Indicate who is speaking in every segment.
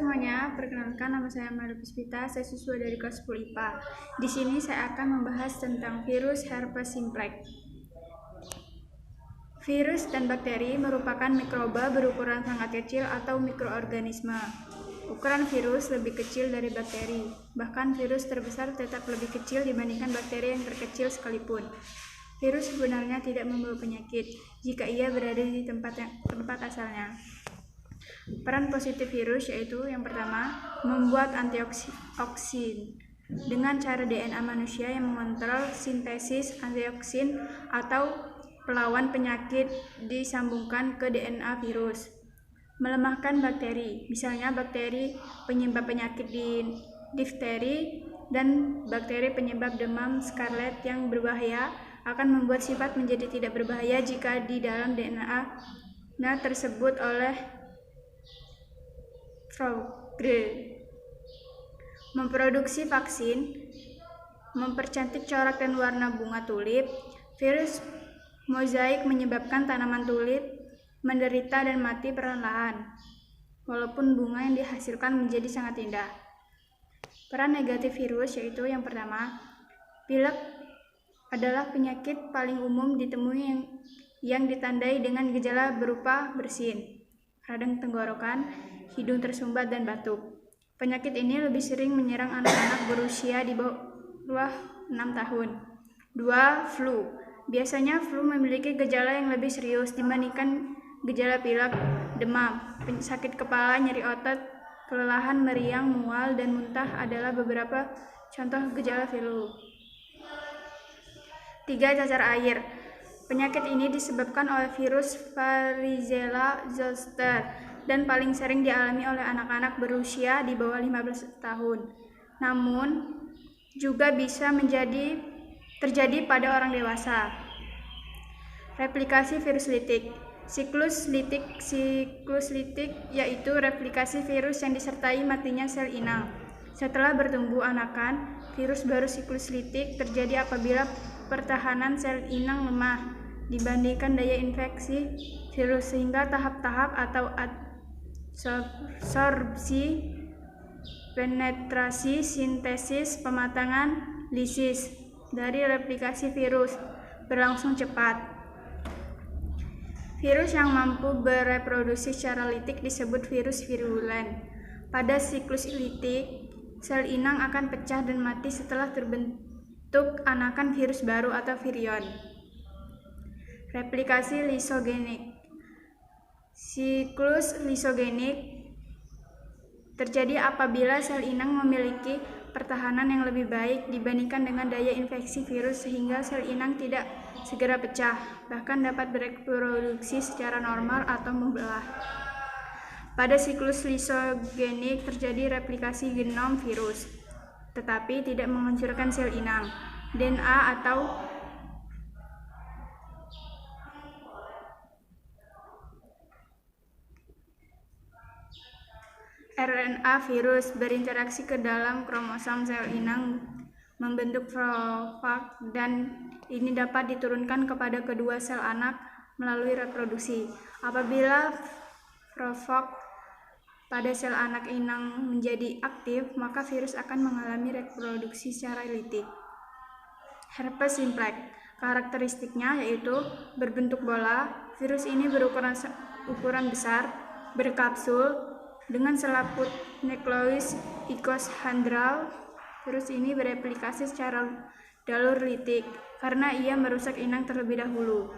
Speaker 1: semuanya, perkenalkan nama saya Maria Puspita, saya siswa dari kelas 10 IPA. Di sini saya akan membahas tentang virus herpes simplex. Virus dan bakteri merupakan mikroba berukuran sangat kecil atau mikroorganisme. Ukuran virus lebih kecil dari bakteri, bahkan virus terbesar tetap lebih kecil dibandingkan bakteri yang terkecil sekalipun. Virus sebenarnya tidak membawa penyakit jika ia berada di tempat asalnya. Peran positif virus yaitu yang pertama, membuat antioksin dengan cara DNA manusia yang mengontrol sintesis antioksin atau pelawan penyakit disambungkan ke DNA virus. Melemahkan bakteri, misalnya bakteri penyebab penyakit difteri dan bakteri penyebab demam scarlet yang berbahaya akan membuat sifat menjadi tidak berbahaya jika di dalam DNA tersebut oleh memproduksi vaksin, mempercantik corak dan warna bunga tulip. Virus mozaik menyebabkan tanaman tulip menderita dan mati perlahan, walaupun bunga yang dihasilkan menjadi sangat indah. Peran negatif virus yaitu yang pertama, pilek adalah penyakit paling umum ditemui yang ditandai dengan gejala berupa bersin, radang tenggorokan, hidung tersumbat, dan batuk. Penyakit ini lebih sering menyerang anak-anak berusia di bawah 6 tahun. 2. Flu. Biasanya flu memiliki gejala yang lebih serius dibandingkan gejala pilek, demam, sakit kepala, nyeri otot, kelelahan, meriang, mual, dan muntah adalah beberapa contoh gejala flu. 3. Cacar air. Penyakit ini disebabkan oleh virus Varicella zoster dan paling sering dialami oleh anak-anak berusia di bawah 15 tahun. Namun, juga bisa terjadi pada orang dewasa. Replikasi virus litik. Siklus litik yaitu replikasi virus yang disertai matinya sel inang. Setelah bertumbuh anakan, virus baru siklus litik terjadi apabila pertahanan sel inang lemah dibandingkan daya infeksi virus, sehingga tahap-tahap atau absorpsi, penetrasi, sintesis, pematangan, lisis dari replikasi virus berlangsung cepat. Virus yang mampu bereproduksi secara litik disebut virus virulen. Pada siklus litik, sel inang akan pecah dan mati setelah terbentuk anakan virus baru atau virion. Replikasi lisogenik. Siklus lisogenik terjadi apabila sel inang memiliki pertahanan yang lebih baik dibandingkan dengan daya infeksi virus, sehingga sel inang tidak segera pecah, bahkan dapat bereproduksi secara normal atau membelah. Pada siklus lisogenik terjadi replikasi genom virus, tetapi tidak menghancurkan sel inang. DNA atau RNA virus berinteraksi ke dalam kromosom sel inang membentuk profag, dan ini dapat diturunkan kepada kedua sel anak melalui reproduksi. Apabila profag pada sel anak inang menjadi aktif, maka virus akan mengalami reproduksi secara litik. Herpes simplex. Karakteristiknya yaitu berbentuk bola. Virus ini berukuran besar, berkapsul, dengan selaput nukleus ikoshondral. Virus ini bereplikasi secara jalur litik karena ia merusak inang terlebih dahulu.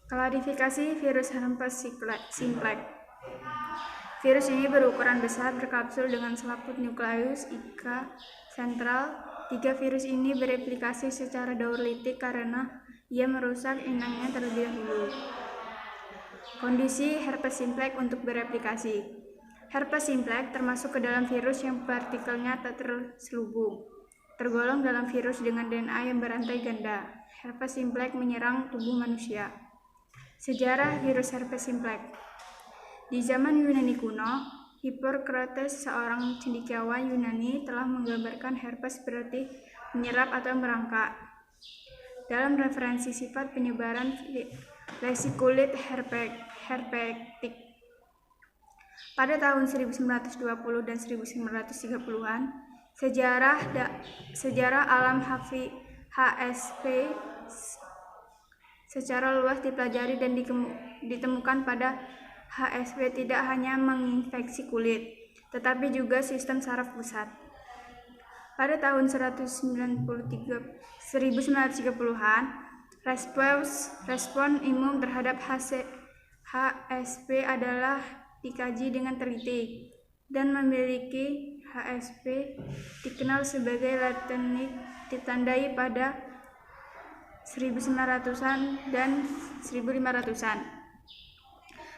Speaker 1: Klasifikasi virus herpes simplex. Virus ini berukuran besar, berkapsul, dengan selaput nukleus ikoshondral. 3. Virus ini bereplikasi secara jalur litik karena ia merusak inangnya terlebih dahulu. Kondisi herpes simplex untuk bereplikasi. Herpes simplex termasuk ke dalam virus yang partikelnya tak terselubung, tergolong dalam virus dengan DNA yang berantai ganda. Herpes simplex menyerang tubuh manusia. Sejarah virus herpes simplex. Di zaman Yunani kuno, Hippocrates, seorang cendekiawan Yunani, telah menggambarkan herpes berarti menyerap atau merangkak. Dalam referensi sifat penyebaran lesi kulit herpetik Pada tahun 1920 dan 1930-an, sejarah alam HSP secara luas dipelajari dan ditemukan pada HSP tidak hanya menginfeksi kulit, tetapi juga sistem saraf pusat. Pada tahun 1930-an, respon imun terhadap HSP adalah dikaji dengan teliti, dan memiliki HSP dikenal sebagai latenik ditandai pada 1900-an dan 1500-an.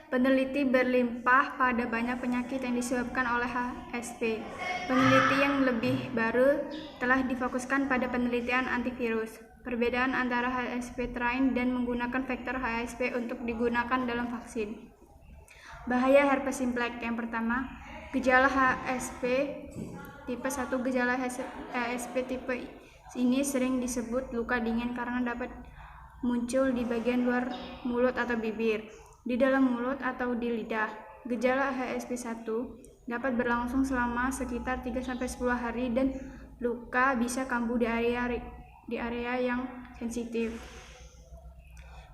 Speaker 1: Peneliti berlimpah pada banyak penyakit yang disebabkan oleh HSP. Peneliti yang lebih baru telah difokuskan pada penelitian antivirus. Perbedaan antara HSP train dan menggunakan vektor HSP untuk digunakan dalam vaksin. Bahaya herpes simplex. Yang pertama, gejala HSP tipe 1. Gejala HSP tipe ini sering disebut luka dingin karena dapat muncul di bagian luar mulut atau bibir, di dalam mulut atau di lidah. Gejala HSP 1 dapat berlangsung selama sekitar 3-10 hari dan luka bisa kambuh di area yang sensitif.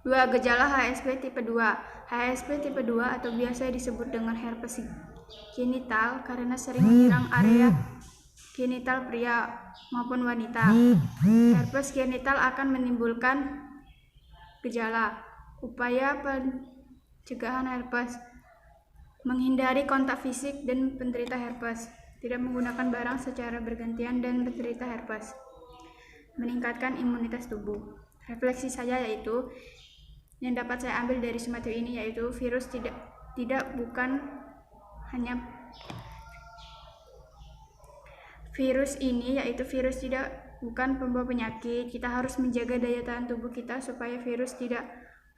Speaker 1: 2. Gejala HSP tipe 2. HSP tipe 2 atau biasa disebut dengan herpes genital karena sering menyerang area genital pria maupun wanita. Herpes genital akan menimbulkan gejala. Upaya pencegahan herpes: menghindari kontak fisik dan penderita herpes, tidak menggunakan barang secara bergantian dan penderita herpes, meningkatkan imunitas tubuh. Refleksi saya yaitu yang dapat saya ambil dari semua ini yaitu virus bukan pembawa penyakit. Kita harus menjaga daya tahan tubuh kita supaya virus tidak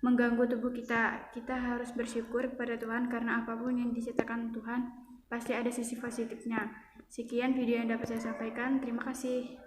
Speaker 1: mengganggu tubuh kita. Kita harus bersyukur kepada Tuhan karena apapun yang diciptakan Tuhan pasti ada sisi positifnya. Sekian video yang dapat saya sampaikan. Terima kasih.